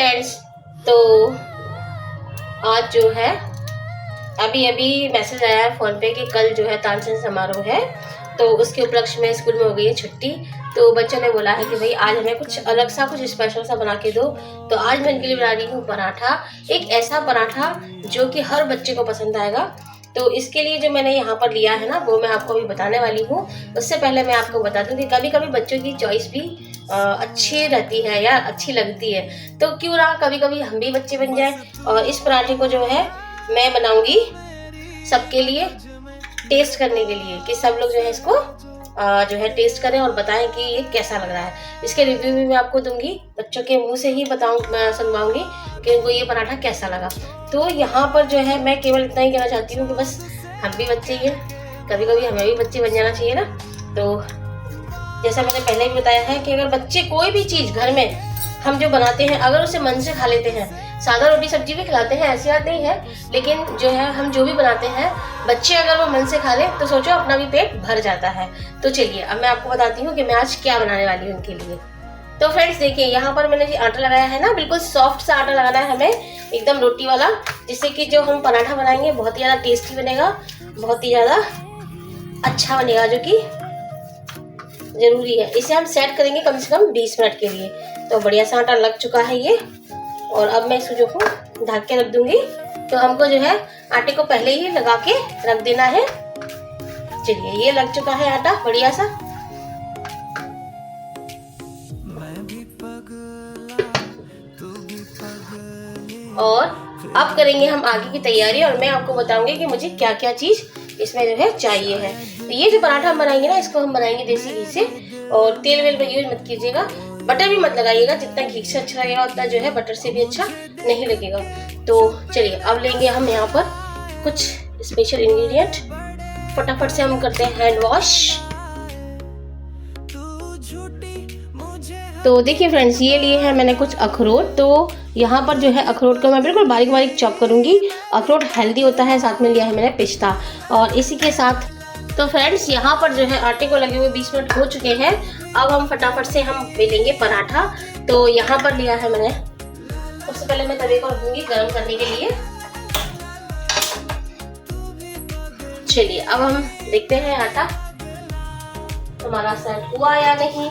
Friends, तो आज जो है अभी मैसेज आया है फ़ोन पे कि कल जो है तानसेन समारोह है, तो उसके उपलक्ष्य में स्कूल में हो गई है छुट्टी। तो बच्चों ने बोला है कि भाई आज हमें कुछ अलग सा, कुछ स्पेशल सा बना के दो। तो आज मैं इनके लिए बना रही हूँ पराठा, एक ऐसा पराठा जो कि हर बच्चे को पसंद आएगा। तो इसके लिए जो मैंने यहाँ पर लिया है ना, वो मैं आपको अभी बताने वाली हूँ। उससे पहले मैं आपको बता दूँ कि कभी कभी बच्चों की चॉइस भी अच्छी रहती है या अच्छी लगती है, तो क्यों ना कभी कभी हम भी बच्चे बन जाएं। और इस पराठे को जो है मैं बनाऊंगी सबके लिए, टेस्ट करने के लिए, कि सब लोग जो है इसको जो है टेस्ट करें और बताएं कि ये कैसा लग रहा है। इसके रिव्यू भी मैं आपको दूंगी, बच्चों के मुंह से ही सुनवाऊंगी कि उनको ये पराठा कैसा लगा। तो यहाँ पर जो है मैं केवल इतना ही कहना चाहती हूँ कि बस हम भी बच्चे ही हैं, कभी कभी हमें भी बच्चे बन जाना चाहिए ना। तो जैसा मैंने पहले भी बताया है कि अगर बच्चे कोई भी चीज़ घर में हम जो बनाते हैं अगर उसे मन से खा लेते हैं, सादा रोटी सब्जी भी खिलाते हैं, ऐसी बात नहीं है, लेकिन जो है हम जो भी बनाते हैं बच्चे अगर वो मन से खा ले तो सोचो अपना भी पेट भर जाता है। तो चलिए अब मैं आपको बताती हूँ कि मैं आज क्या बनाने वाली हूँ उनके लिए। तो फ्रेंड्स देखिए, यहाँ पर मैंने आटा लगाया है ना, बिल्कुल सॉफ्ट सा आटा लगाना है हमें, एकदम रोटी वाला, जिससे कि जो हम पराठा बनाएंगे बहुत ही ज़्यादा टेस्टी बनेगा, बहुत ही ज़्यादा अच्छा बनेगा, जो कि जरूरी है। इसे हम सेट करेंगे कम से कम 20 मिनट के लिए। तो बढ़िया सा आटा लग चुका है ये, और अब मैं इसको जो हूँ ढक के रख दूंगी। तो हमको जो है आटे को पहले ही लगा के रख देना है। चलिए, ये लग चुका है आटा बढ़िया सा। और अब करेंगे हम आगे की तैयारी, और मैं आपको बताऊंगी कि मुझे क्या क्या चीज़ इसमें जो है चाहिए है। तो ये जो पराठा हम बनाएंगे ना, इसको हम बनाएंगे देसी घी से, और तेल वेल यूज मत कीजिएगा, बटर भी मत लगाइएगा। जितना घी से अच्छा लगेगा उतना जो है बटर से भी अच्छा नहीं लगेगा। तो चलिए अब लेंगे हम यहाँ पर कुछ स्पेशल इंग्रेडिएंट। फटाफट से हम करते हैं हैंड वॉश। तो देखिए फ्रेंड्स, ये लिए हैं मैंने कुछ अखरोट। तो यहाँ पर जो है अखरोट को मैं बिल्कुल बारीक बारीक चॉप करूँगी। अखरोट हेल्दी होता है। साथ में लिया है मैंने पिस्ता, और इसी के साथ तो फ्रेंड्स यहाँ पर जो है आटे को लगे हुए 20 मिनट हो चुके हैं। अब हम फटाफट से हम बेलेंगे पराठा। तो यहाँ पर लिया है मैंने, सबसे पहले मैं तवे को रखूंगी गर्म करने के लिए। चलिए अब हम देखते हैं आटा हमारा सेट हुआ या नहीं।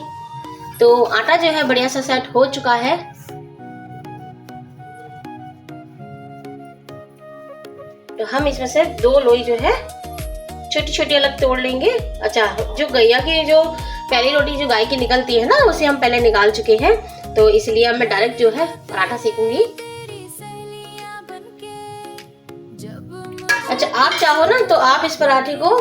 तो आटा जो है बढ़िया सा सेट हो चुका है। तो हम इसमें से 2 लोई जो है छोटी छोटी अलग तोड़ लेंगे। अच्छा, जो गैया की जो पहली रोटी जो गाय की निकलती है ना, उसे हम पहले निकाल चुके हैं। तो इसलिए अब मैं डायरेक्ट जो है पराठा सेकूंगी। अच्छा, आप चाहो ना तो आप इस पराठे को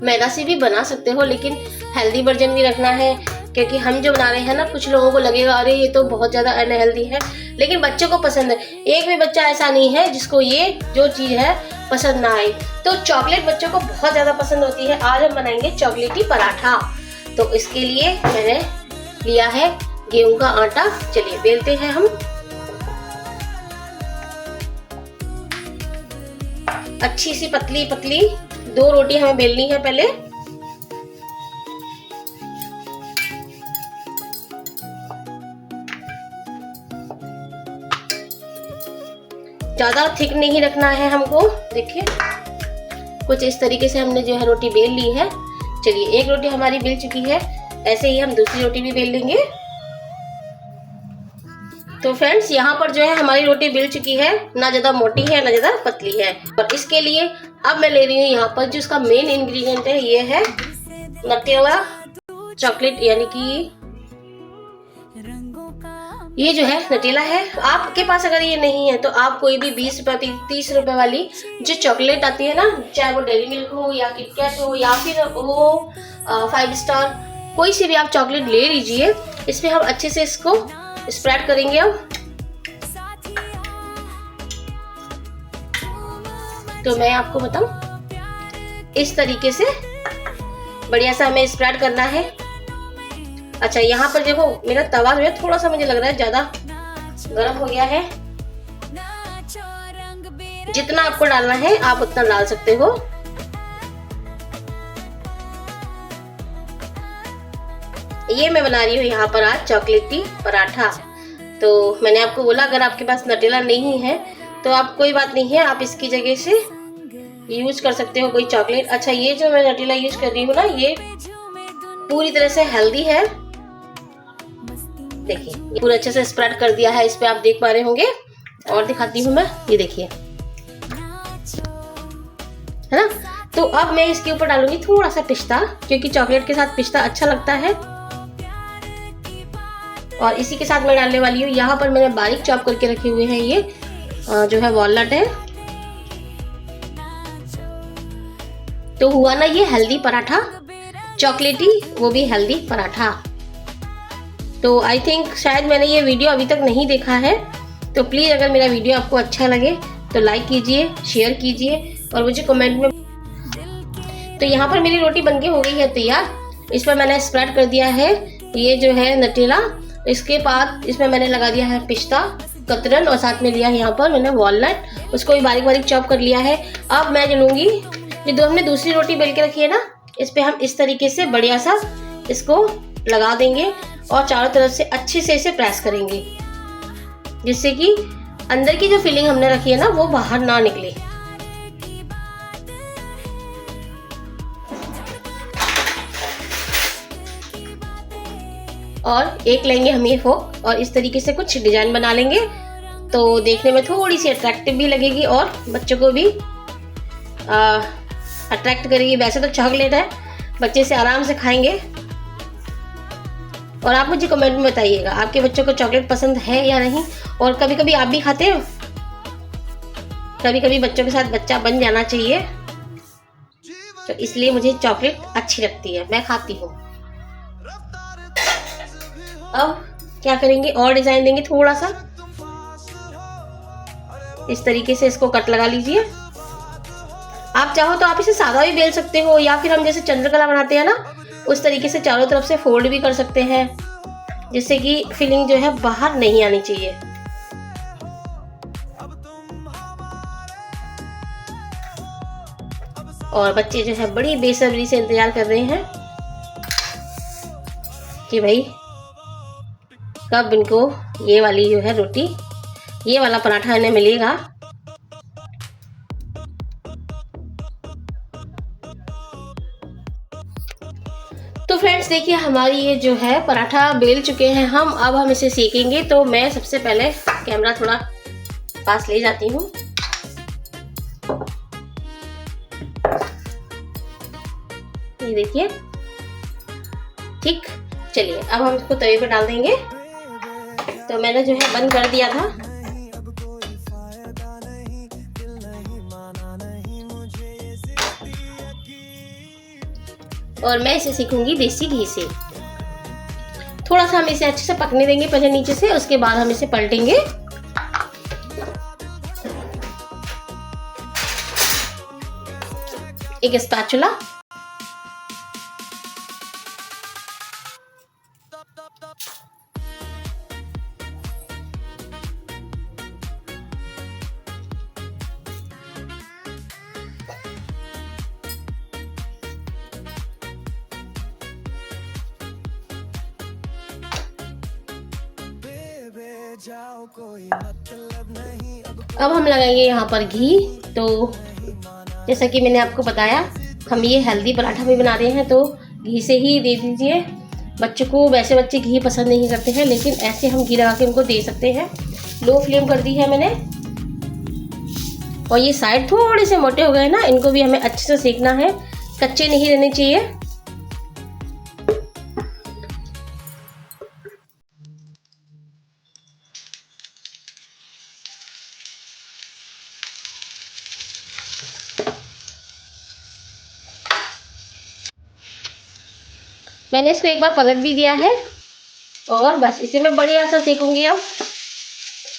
मैदा से भी बना सकते हो, लेकिन हेल्दी वर्जन भी रखना है, क्योंकि हम जो बना रहे हैं ना, कुछ लोगों को लगेगा अरे ये तो बहुत ज्यादा अनहेल्दी है, लेकिन बच्चों को पसंद है। एक भी बच्चा ऐसा नहीं है जिसको ये जो चीज है पसंद ना आए। तो चॉकलेट बच्चों को बहुत ज्यादा पसंद होती है। आज हम बनाएंगे चॉकलेटी पराठा। तो इसके लिए मैंने लिया है गेहूं का आटा। चलिए बेलते हैं हम। अच्छी सी पतली पतली 2 रोटी हमें बेलनी है पहले। ज्यादा थिक नहीं रखना है हमको। देखिए कुछ इस तरीके से हमने जो है रोटी बेल ली है। चलिए, एक रोटी हमारी बेल चुकी है, ऐसे ही हम दूसरी रोटी भी बेल लेंगे। तो फ्रेंड्स यहाँ पर जो है हमारी रोटी बेल चुकी है, ना ज्यादा मोटी है ना ज्यादा पतली है। और इसके लिए अब मैं ले रही हूँ यहाँ पर जो इसका मेन इंग्रेडिएंट है, ये है नटेला चॉकलेट, यानी कि ये जो है नटेला है। आपके पास अगर ये नहीं है तो आप कोई भी 20 रुपए 30 रुपए वाली जो चॉकलेट आती है ना, चाहे वो डेयरी मिल्क हो या किटकैट हो या फिर वो 5 स्टार, कोई सी भी आप चॉकलेट ले लीजिए। इसमें हम अच्छे से इसको स्प्रेड करेंगे। अब तो मैं आपको बताऊं, इस तरीके से बढ़िया सा हमें स्प्रेड करना है। अच्छा, यहाँ पर देखो मेरा तवा जो है थोड़ा सा मुझे लग रहा है ज्यादा गर्म हो गया है। जितना आपको डालना है आप उतना डाल सकते हो। ये मैं बना रही हूँ यहाँ पर आज चॉकलेटी पराठा। तो मैंने आपको बोला अगर आपके पास नटेला नहीं है तो आप कोई बात नहीं है, आप इसकी जगह से यूज कर सकते हो कोई चॉकलेट। अच्छा, ये जो मैं नटेला यूज कर रही हूँ ना, ये पूरी तरह से हेल्दी है। देखिए, ये पूरा अच्छे से स्प्रेड कर दिया है, इस पे आप देख पा रहे होंगे। और दिखाती हूँ मैं, ये देखिए, है ना। तो अब मैं इसके ऊपर डालूंगी थोड़ा सा पिस्ता, क्योंकि चॉकलेट के साथ पिस्ता अच्छा लगता है। और इसी के साथ मैं डालने वाली हूँ, यहाँ पर मैंने बारीक चॉप करके रखे हुए हैं ये जो है वॉलनट है। तो हुआ ना ये हेल्दी पराठा, चॉकलेटी, वो भी हेल्दी पराठा। तो आई थिंक शायद मैंने ये वीडियो अभी तक नहीं देखा है, तो प्लीज़ अगर मेरा वीडियो आपको अच्छा लगे तो लाइक कीजिए, शेयर कीजिए और मुझे कमेंट में। तो यहाँ पर मेरी रोटी बनके हो गई है तैयार। इस पर मैंने स्प्रेड कर दिया है ये जो है नटेला। इसके बाद इसमें मैंने लगा दिया है पिस्ता, कतरन, और साथ में लिया है यहाँ पर मैंने वॉलनट, उसको भी बारीक बारीक चॉप कर लिया है। अब मैं जो लूँगी, ये जो हमने दूसरी रोटी बेल के रखी है ना, इस पे हम इस तरीके से बढ़िया सा इसको लगा देंगे और चारों तरफ से अच्छे से इसे प्रेस करेंगे, जिससे कि अंदर की जो फिलिंग हमने रखी है ना वो बाहर ना निकले। और एक लेंगे हम ये फोक और इस तरीके से कुछ डिजाइन बना लेंगे, तो देखने में थोड़ी सी अट्रैक्टिव भी लगेगी और बच्चों को भी अट्रैक्ट करेगी। वैसे तो चॉकलेट है, बच्चे से आराम से खाएंगे। और आप मुझे कमेंट में बताइएगा आपके बच्चों को चॉकलेट पसंद है या नहीं, और कभी कभी आप भी खाते हो। कभी कभी बच्चों के साथ बच्चा बन जाना चाहिए, तो इसलिए मुझे चॉकलेट अच्छी लगती है, मैं खाती हूँ। अब क्या करेंगे, और डिजाइन देंगे थोड़ा सा, इस तरीके से इसको कट लगा लीजिए। आप चाहो तो आप इसे सादा भी बेल सकते हो, या फिर हम जैसे चंद्रकला बनाते हैं ना, उस तरीके से चारों तरफ से फोल्ड भी कर सकते हैं, जिससे कि फिलिंग जो है बाहर नहीं आनी चाहिए। और बच्चे जो है बड़ी बेसब्री से इंतजार कर रहे हैं कि भाई कब इनको ये वाली जो है रोटी, ये वाला पराठा इन्हें मिलेगा। तो फ्रेंड्स देखिए, हमारी ये जो है पराठा बेल चुके हैं हम। अब हम इसे सेकेंगे। तो मैं सबसे पहले कैमरा थोड़ा पास ले जाती हूँ। ये देखिए, ठीक, चलिए अब हम इसको तवे पे डाल देंगे। तो मैंने जो है बंद कर दिया था। और मैं इसे सेकूंगी देसी घी से। थोड़ा सा हम इसे अच्छे से पकने देंगे पहले नीचे से, उसके बाद हम इसे पलटेंगे। एक स्पैचुला, अब हम लगाएंगे यहाँ पर घी। तो जैसा कि मैंने आपको बताया, हम ये हेल्दी पराठा भी बना रहे हैं, तो घी से ही दे दीजिए बच्चों को। वैसे बच्चे घी पसंद नहीं करते हैं, लेकिन ऐसे हम घी लगा के उनको दे सकते हैं। लो फ्लेम कर दी है मैंने। और ये साइड थोड़े से मोटे हो गए ना, इनको भी हमें अच्छे से सेकना है, कच्चे नहीं रहने चाहिए। मैंने इसको एक बार पलट भी दिया है और बस इसे मैं बढ़िया सा सेकूंगी अब।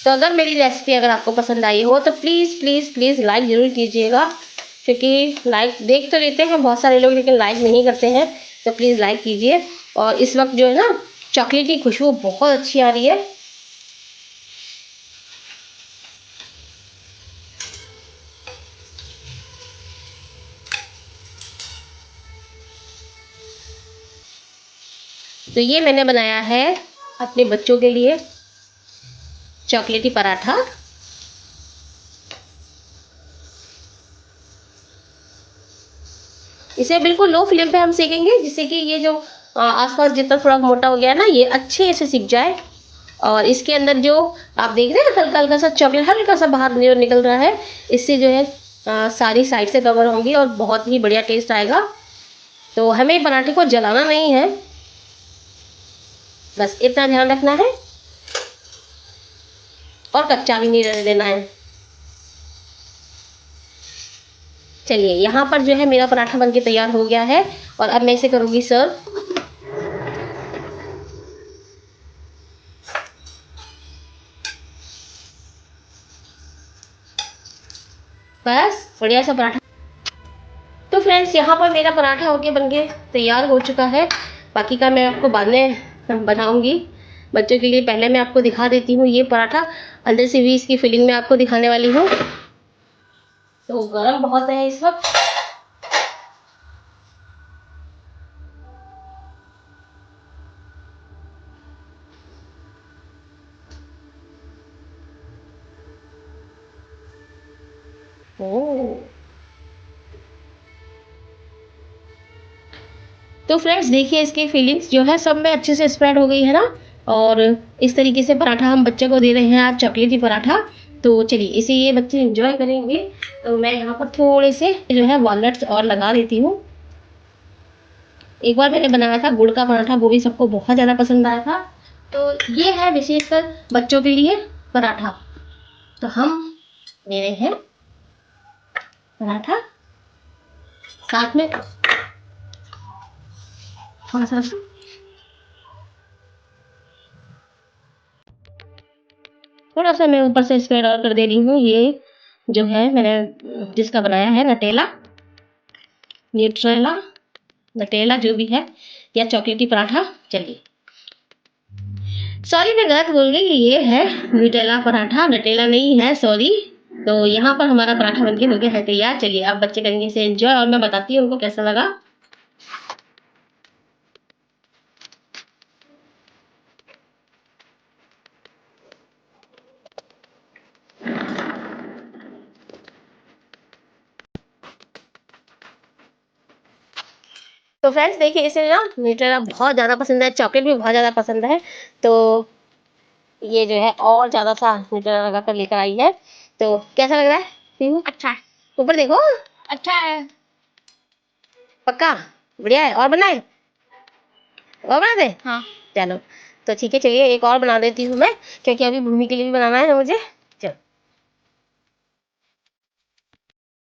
तो अगर मेरी रेसिपी अगर आपको पसंद आई हो तो प्लीज़ प्लीज़ प्लीज़ लाइक ज़रूर कीजिएगा, क्योंकि लाइक देख तो लेते हैं बहुत सारे लोग, लेकिन लाइक नहीं करते हैं। तो प्लीज़ लाइक कीजिए। और इस वक्त जो है ना, चॉकलेट की खुशबू बहुत अच्छी आ रही है। तो ये मैंने बनाया है अपने बच्चों के लिए। चॉकलेटी पराठा। इसे बिल्कुल लो फ्लेम पे हम सेकेंगे, जिससे कि ये जो आसपास जितना थोड़ा मोटा हो गया ना, ये अच्छे से सिक जाए। और इसके अंदर जो आप देख रहे हैं हल्का हल्का सा चॉकलेट हल्का सा बाहर निकल रहा है, इससे जो है सारी साइड से कवर होंगी और बहुत ही बढ़िया टेस्ट आएगा। तो हमें पराठे को जलाना नहीं है, बस इतना ध्यान रखना है और कच्चा भी नहीं रहने देना है। चलिए, यहाँ पर जो है मेरा पराठा बनके तैयार हो गया है और अब मैं इसे करूँगी सर्व। बस बढ़िया सा पराठा। तो फ्रेंड्स, यहाँ पर मेरा पराठा होके बनके तैयार हो चुका है। बाकी का मैं आपको बाद में बनाऊंगी बच्चों के लिए। पहले मैं आपको दिखा देती हूँ ये पराठा, अंदर से भी इसकी फिलिंग मैं आपको दिखाने वाली हूँ। तो गरम बहुत है इस वक्त। तो फ्रेंड्स देखिए, इसकी फीलिंग्स जो है सब में अच्छे से स्प्रेड हो गई है ना। और इस तरीके से पराठा हम बच्चे को दे रहे हैं आज, चॉकलेटी पराठा। तो चलिए, इसे ये बच्चे एंजॉय करेंगे। तो मैं यहाँ पर थोड़े से जो है वॉलनट्स और लगा देती हूँ। एक बार मैंने बनाया था गुड़ का पराठा, वो भी सबको बहुत ज़्यादा पसंद आया था। तो ये है विशेषकर बच्चों के लिए पराठा। तो हम ले रहे हैं पराठा, साथ में थोड़ा सा मैं ऊपर से स्प्रेड और कर दे रही हूँ। ये जो है मैंने जिसका बनाया है नटेला, न्यूट्रेला, नटेला जो भी है, या चॉकलेटी पराठा। चलिए, सॉरी मैं गलत बोल गई, ये है न्यूटेला पराठा, नटेला नहीं है, सॉरी। तो यहाँ पर हमारा पराठा बनके हो गया है तैयार। चलिए, अब बच्चे करेंगे इसे एंजॉय और मैं बताती हूँ उनको कैसा लगा। तो फ्रेंड्स देखिए, इसे ना न्यूटेला बहुत ज़्यादा पसंद है, चॉकलेट भी बहुत ज़्यादा पसंद है। तो ये जो है और ज़्यादा सा न्यूटेला लगा कर लेकर आई है। तो कैसा लग रहा है पीहू? अच्छा है। ऊपर देखो, अच्छा है। पक्का बढ़िया है। और बनाए, और बना दे? हाँ। चलो, तो ठीक है, चलिए एक और बना देती हूँ मैं, क्योंकि अभी भूमि के लिए भी बनाना है मुझे।